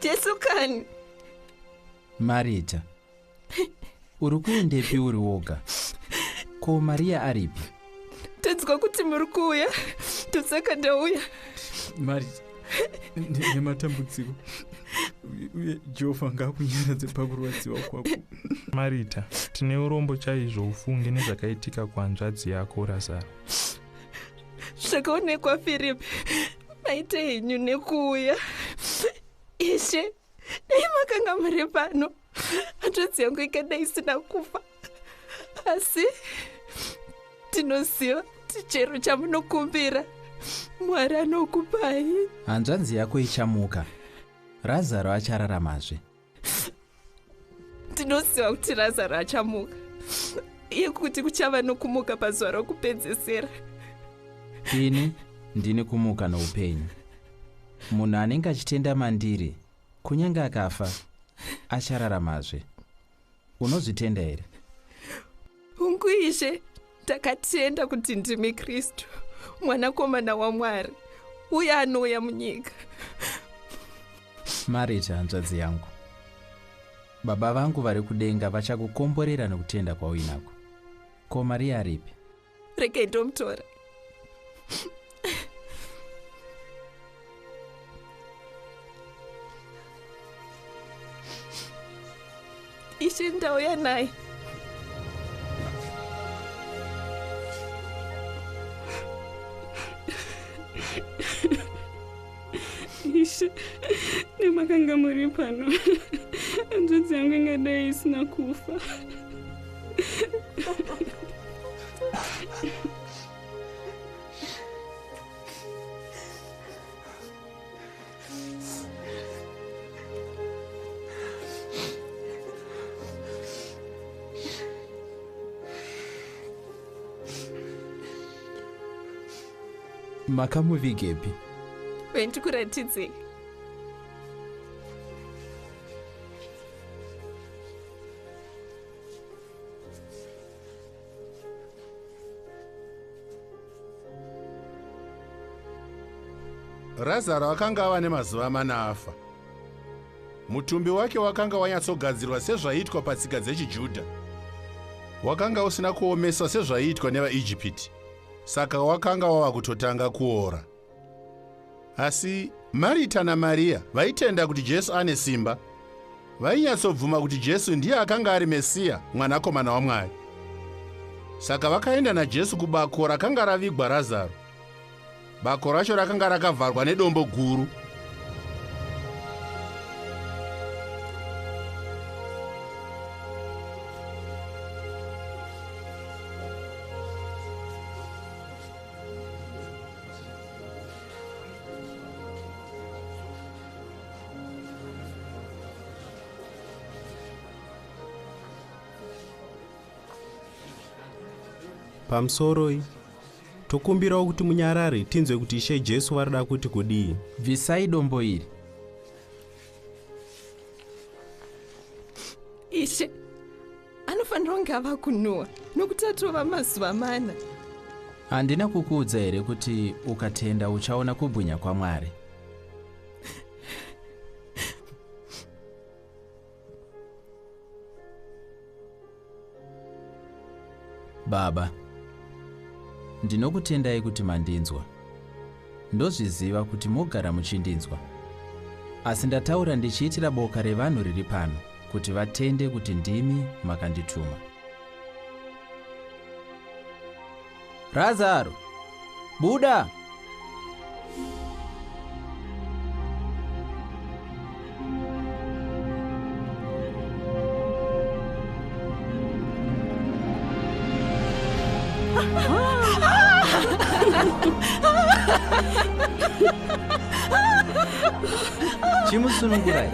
Jesu kani? Marita, uri kuendepi uri woga? Ko Maria aripi? Tanzwa kuti muri kuuya, tosaka ndauya. Marita, nematambudziko uye Jehovha ngaakunyaradze pakurwadziwa kwako. Marita, tine urombo chaizvo ufunge nezvakaitika kuhanzvadzi yako Razaro. Zvakaonekwa Firipi, maite henyu nekuuya. Ishe, dai makanga muri pano, hanzvadzi yangu ikadai isina kufa. Asi tinoziva kuti chero chamunokumbira Mwari anokupai. Hanzvadzi yako ichamuka, Razaro achararamazve. Tinoziva kuti Razaro achamuka, iye kuti kuchava nokumuka pazuva rokupedzesera. Ini ndini kumuka noupenyu. Munhu anenge achitenda mandiri, kunyange akafa, achararamazve. Unozvitenda here? Hongu Ishe, takatenda kuti ndimi Kristu, mwanakomana waMwari, uye anouya munyika. Marita, hanzvadzi yangu, baba vangu vari kudenga vachakukomborera nokutenda kwauinako. Ko Maria aripi? Regai ndomutora. Ishe, ndauya naye. Ishe, nemakanga muri pano, hanzvadzi yangu ingadai isina kufa. Makamuvigepi? Vendikuratidzei. Razaro akanga ava nemazuva mana afa. Mutumbi wake wakanga wanyatsogadzirwa sezvaiitwa patsika dzechiJudha. Wakanga usina kuomeswa sezvaiitwa nevaIjipiti, saka wakanga wava kutotanga kuora. Asi Marita naMaria vaitenda kuti Jesu ane simba. Vainyatsobvuma kuti Jesu ndiye akanga ari Mesiya, mwanakomana waMwari. Saka vakaenda naJesu kubako rakanga ravigwa Razaro. Bako racho rakanga rakavharwa nedombo guru. Pamusoroi, tokumbirawo kuti munyarare tinzwe kuti Ishe Jesu varida kuti kudii. Bvisai dombo iri. Ishe, anofanira kunge ava kunhuhwa nokuti atova mazuva mana. Handina kukuudza here kuti ukatenda uchaona kubwinya kwaMwari? Baba, ndinokutendai kuti mandinzwa. Ndozviziva kuti mogara muchindinzwa. Asi ndataura ndichiitira boka revanhu riri pano, kuti vatende kuti ndimi makandituma. Razaro, buda! Chimusunungurai.